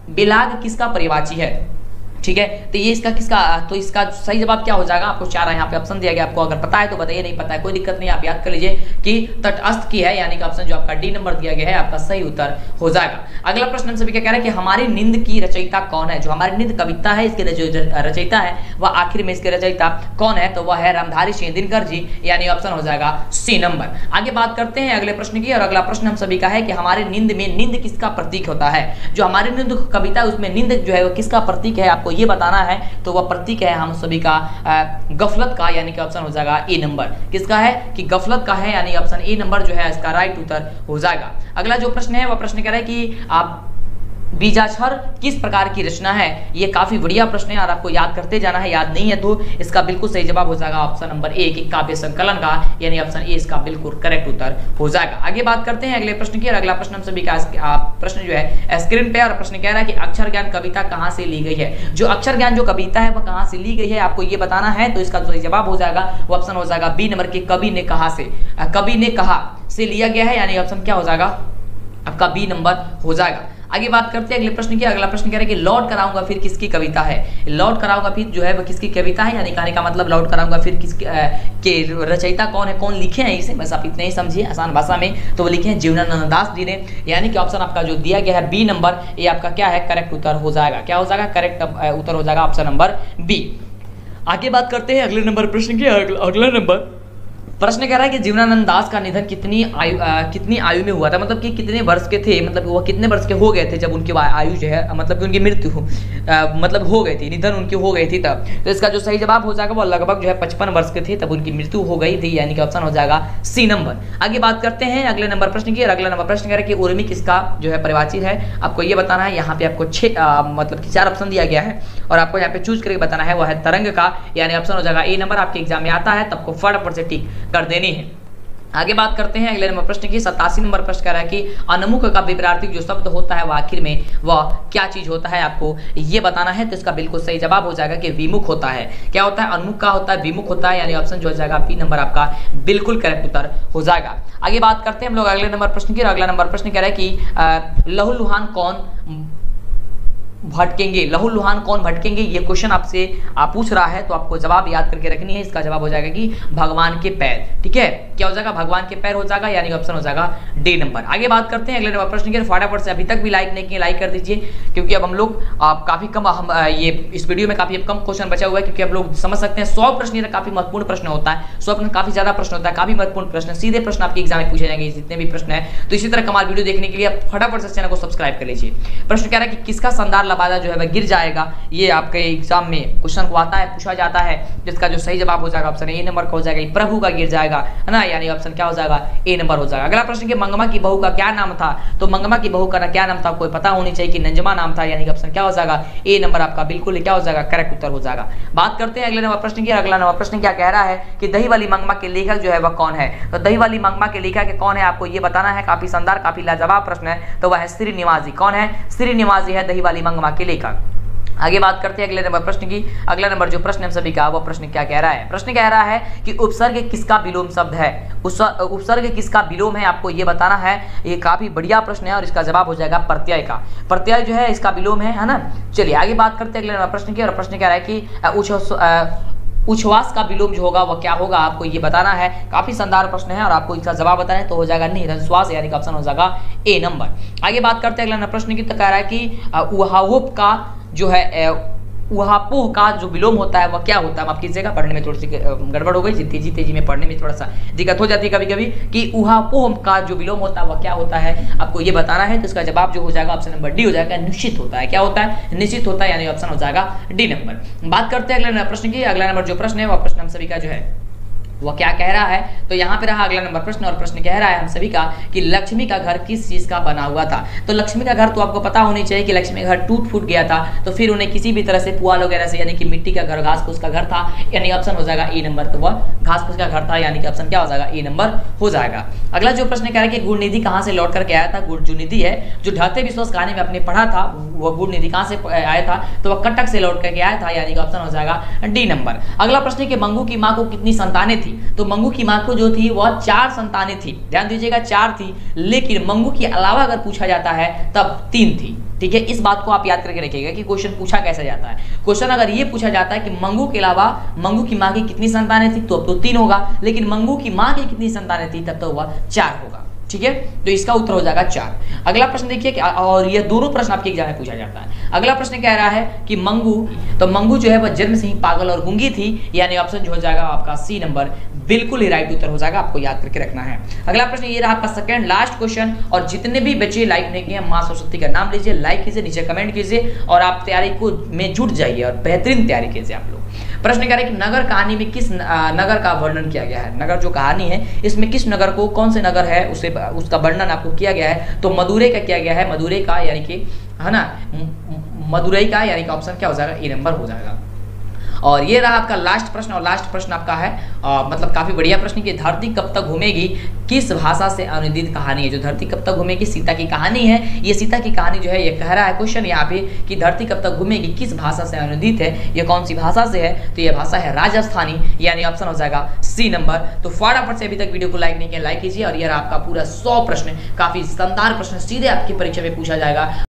बिलाग किसका पर्यायवाची है। ठीक है, तो ये इसका किसका, तो इसका सही जवाब क्या हो जाएगा, आपको 4 यहाँ पे ऑप्शन दिया गया। आपको अगर पता है तो बताइए, नहीं पता है कोई दिक्कत नहीं, आप याद कर लीजिए कि तटस्थ की है, यानी कि ऑप्शन जो आपका डी नंबर दिया गया है आपका सही उत्तर हो जाएगा। अगला प्रश्न हम सभी क्या कह रहे हैं कि हमारी नींद की रचयिता कौन है। जो हमारी नींद कविता है इसके जो रचयिता है वह आखिर में इसके रचयिता कौन है, तो वह है रामधारी सिंह दिनकर जी, यानी ऑप्शन हो जाएगा सी नंबर। आगे बात करते हैं अगले प्रश्न की। और अगला प्रश्न हम सभी का है कि हमारे नींद में नींद किसका प्रतीक होता है। जो हमारी नींद कविता है उसमें नींद जो है वो किसका प्रतीक है, आपको ये बताना है। तो वह प्रतीक है हम सभी का गफलत का, यानी कि ऑप्शन हो जाएगा ए नंबर। किसका है कि गफलत का है, यानी ऑप्शन ए नंबर जो है इसका राइट उत्तर हो जाएगा। अगला जो प्रश्न है वह प्रश्न कह रहा है कि आप बीजाक्षर किस प्रकार की रचना है। ये काफी बढ़िया प्रश्न है और आपको याद करते जाना है, याद नहीं है तो इसका बिल्कुल सही जवाब हो जाएगा ऑप्शन नंबर ए कि काव्य संकलन का, यानी ऑप्शन ए इसका बिल्कुल करेक्ट उत्तर हो जाएगा। आगे बात करते हैं अगले प्रश्न की। और अगला प्रश्न हम सभी का प्रश्न जो है स्क्रीन पे, और प्रश्न कह रहा है कि अक्षर ज्ञान कविता कहाँ से ली गई है। जो अक्षर ज्ञान जो कविता है वह कहाँ से ली गई है, आपको ये बताना है। तो इसका सही जवाब हो जाएगा वो ऑप्शन हो जाएगा बी नंबर के कवि ने कहा से, कवि ने कहा से लिया गया है, यानी ऑप्शन क्या हो जाएगा आपका बी नंबर हो जाएगा। आगे बात करते हैं अगले प्रश्न की। अगला प्रश्न कह रहा है कि लौट कराऊंगा फिर किसकी कविता है। लौट कराऊंगा फिर जो है वो किसकी कविता है, यानी कहने का मतलब लौट कराऊंगा फिर किसके के रचयिता कौन है, कौन लिखे हैं इसे, बस आप इतने ही समझिए आसान भाषा में। तो वो लिखे हैं जीवनानंद दास जी ने, यानी कि ऑप्शन आपका जो दिया गया है बी नंबर ये आपका क्या है करेक्ट उत्तर हो जाएगा। क्या हो जाएगा, करेक्ट उत्तर हो जाएगा ऑप्शन नंबर बी। आगे बात करते हैं अगले नंबर प्रश्न की। अगला नंबर प्रश्न कह रहा है कि जीवनानंद दास का निधन कितनी आयु में हुआ था, मतलब कि कितने वर्ष के थे, मतलब वो कितने वर्ष के हो गए थे जब उनकी आयु जो है मतलब कि उनकी मृत्यु मतलब हो गई थी, निधन उनकी हो गई थी तब। तो इसका जो सही जवाब हो जाएगा वो लगभग जो है 55 वर्ष के थे तब उनकी मृत्यु हो गई थी, यानी कि ऑप्शन हो जाएगा सी नंबर। आगे बात करते हैं अगले नंबर प्रश्न की। अगला नंबर प्रश्न कह रहा है कि उर्मी किसका जो है परिवाची है, आपको ये बताना है। यहाँ पे आपको 6 मतलब कि 4 ऑप्शन दिया गया है और आपको यहाँ पे चूज करके बताना है, वो है तरंग का, यानी ऑप्शन हो जाएगा ए नंबर। आपके एग्जाम में आता है तब को फटाफट से टिक कर देनी है। आगे बात करते हैं अगले नंबर प्रश्न की। 87 नंबर प्रश्न कह रहा है कि अनमुख का विपरीत जो शब्द होता है वह आखिर में वह क्या चीज होता है, आपको ये बताना है। तो इसका बिल्कुल सही जवाब हो जाएगा कि विमुख होता है। क्या होता है, अनमुख का होता है, विमुख होता है, यानी ऑप्शन जो हो जाएगा बी नंबर आपका बिल्कुल करेक्ट उत्तर हो जाएगा। आगे बात करते हैं हम लोग अगले नंबर प्रश्न की। अगला नंबर प्रश्न कह रहा है कि लहूलुहान कौन भटकेंगे, लहूलुहान कौन भटकेंगे, ये क्वेश्चन आपसे पूछ रहा है, तो आपको जवाब याद करके रखनी है। इसका जवाब हो जाएगा कि भगवान के पैर। ठीक है, क्या हो जाएगा, भगवान के पैर हो जाएगा, यानी ऑप्शन हो जाएगा डी नंबर। आगे बात करते हैं अगले नंबर प्रश्न की। फटाफट से अभी तक भी लाइक नहीं किए लाइक कर दीजिए, क्योंकि अब हम लोग काफी कम ये इस वीडियो में काफी कम क्वेश्चन बचा हुआ है, क्योंकि आप लोग समझ सकते हैं 100 प्रश्न काफी महत्वपूर्ण प्रश्न होता है, 100 प्रश्न काफी ज्यादा प्रश्न होता है, काफी महत्वपूर्ण प्रश्न, सीधे प्रश्न आपके एग्जाम में पूछे जाएंगे जितने भी प्रश्न है। तो इसी तरह कमाल वीडियो देखने के लिए आप फटाफट से चैनल को सब्सक्राइब कर लीजिए। प्रश्न कह रहा है कि किसका शानदार लबादा जो है वह गिर जाएगा, ये आपके एग्जाम में क्वेश्चन को आता है, पूछा जाता है, जिसका जो सही जवाब हो जाएगा ऑप्शन ए नंबर का हो जाएगा, प्रभु का गिर जाएगा, है ना, यानी ऑप्शन क्या हो जाएगा ए नंबर हो जाएगा। अगला प्रश्न कि मंगमा की बहू का क्या नाम था, तो मंगमा की बहू का क्या नाम था, कोई पता होनी चाहिए कि नंजमा नाम था, यानी ऑप्शन क्या हो जाएगा ए नंबर आपका बिल्कुल क्या हो जाएगा करेक्ट उत्तर हो जाएगा। बात करते हैं अगले नंबर प्रश्न की। अगला नंबर प्रश्न क्या कह रहा है कि दही वाली मंगमा के लेखक जो है वह कौन है, तो दही वाली मंगमा के लेखक कौन है आपको ये बताना है। काफी शानदार काफी लाजवाब प्रश्न है, तो वह है श्रीनिवास जी। कौन है, श्रीनिवास जी है दही वाली मंगमा के लेखक। आगे बात करते हैं अगले नंबर प्रश्न की। अगला नंबर जो प्रश्न हम सभी का वो प्रश्न क्या कह रहा है, प्रश्न कह रहा है कि उपसर्ग किसका विलोम शब्द है, उपसर्ग किसका विलोम है, आपको ये बताना है। ये काफी बढ़िया प्रश्न है और इसका जवाब हो जाएगा प्रत्यय का। प्रत्यय जो है इसका विलोम है ना। चलिए आगे बात करते हैं अगले नंबर प्रश्न की। और प्रश्न कह रहा है कि उच्छ्वास का विलोम जो होगा वह क्या होगा, आपको ये बताना है। काफी शानदार प्रश्न है और आपको इसका जवाब बताना है, तो हो जाएगा निरंश्वास, यानी ऑप्शन हो जाएगा ए नंबर। आगे बात करते हैं अगला प्रश्न की। तो कह रहा है कि उहावोप का जो है उहापोह का जो विलोम होता है वह क्या होता है, माफ कीजिएगा पढ़ने में थोड़ी सी गड़बड़ हो गई, तेजी में पढ़ने में थोड़ा सा दिक्कत हो जाती है कभी कभी, कि उहापोह का जो विलोम होता है वह क्या होता है, आपको ये बताना है। तो इसका जवाब जो हो जाएगा ऑप्शन नंबर डी हो जाएगा, निश्चित होता है। क्या होता है, निश्चित होता है, यानी ऑप्शन हो जाएगा डी नंबर। बात करते हैं अगले प्रश्न की। अगला नंबर जो प्रश्न है वह प्रश्न हम सभी का जो है वह क्या कह रहा है, तो यहाँ पे रहा अगला नंबर प्रश्न और प्रश्न कह रहा है हम सभी का कि लक्ष्मी का घर किस चीज का बना हुआ था। तो लक्ष्मी का घर तो आपको पता होनी चाहिए कि लक्ष्मी का घर टूट फूट गया था, तो फिर उन्हें किसी भी तरह से पुआल वगैरह से, यानी कि मिट्टी का घर, घास फूस का घर था, यानी ऑप्शन हो जाएगा ए नंबर। तो वह घास फूस का घर था, यानी कि ऑप्शन क्या हो जाएगा ए नंबर हो जाएगा। अगला जो प्रश्न कह रहा है कि गुणनिधि कहाँ से लौट करके आया था, जो निधि है जो ढहते विश्वास कहानी में आपने पढ़ा था, वह गुणनिधि कहाँ से आया था, तो वह कटक से लौट करके आया था, यानी कि ऑप्शन हो जाएगा डी नंबर। अगला प्रश्न है कि मंगू की माँ को कितनी संतानें थी, तो मंगू की माँ को जो थी वह 4 संतानें थी, ध्यान दीजिएगा 4 थी, लेकिन मंगू के अलावा अगर पूछा जाता है तब 3 थी। ठीक है, इस बात को आप याद करके रखिएगा कि क्वेश्चन पूछा कैसे जाता है। क्वेश्चन अगर ये पूछा जाता है कि मंगू के अलावा मंगू की माँ की कितनी संतानें थी, तो अब तो 3 होगा, लेकिन मंगू की माँ की कितनी संतानें थी तब तो वह 4 होगा। ठीक है, तो इसका उत्तर हो जाएगा 4। अगला प्रश्न देखिए कि और ये दोनों प्रश्न आपके एग्जाम में पूछा जाता है। अगला प्रश्न कह रहा है कि मंगू, तो मंगू जो है वह जन्म से ही पागल और गूंगी थी, यानी ऑप्शन जो हो जाएगा आपका सी नंबर बिल्कुल ही राइट उत्तर हो जाएगा, आपको याद करके रखना है। अगला प्रश्न ये रहा आपका सेकंड लास्ट क्वेश्चन, और जितने भी बच्चे लाइक नहीं किए मां सरस्वती का नाम लीजिए, लाइक कीजिए, नीचे कमेंट कीजिए और आप तैयारी को में जुट जाइए और बेहतरीन तैयारी कीजिए आप लोग। प्रश्न कह रहे हैं कि नगर कहानी में किस नगर का वर्णन किया गया है, नगर जो कहानी है इसमें किस नगर को, कौन से नगर है उसे उसका वर्णन आपको किया गया है, तो मदुरै का किया गया है, मदुरै का, यानी कि है ना मदुरै का, यानी कि ऑप्शन क्या हो जाएगा ए नंबर हो जाएगा। और ये रहा आपका लास्ट प्रश्न, और लास्ट प्रश्न आपका है मतलब काफी बढ़िया प्रश्न कि धरती कब तक घूमेगी किस भाषा से अनुदित कहानी है। जो धरती कब तक घूमेगी सीता की कहानी है, ये सीता की कहानी जो है ये कह रहा है क्वेश्चन यहाँ पे कि धरती कब तक घूमेगी किस भाषा से अनुदित है, ये कौन सी भाषा से है, तो ये भाषा है राजस्थानी, यानी ऑप्शन हो जाएगा सी नंबर। तो फटाफट से अभी तक वीडियो को लाइक नहीं किया लाइक कीजिए, और यह आपका पूरा 100 प्रश्न काफी शानदार प्रश्न सीधे आपकी परीक्षा में पूछा जाएगा।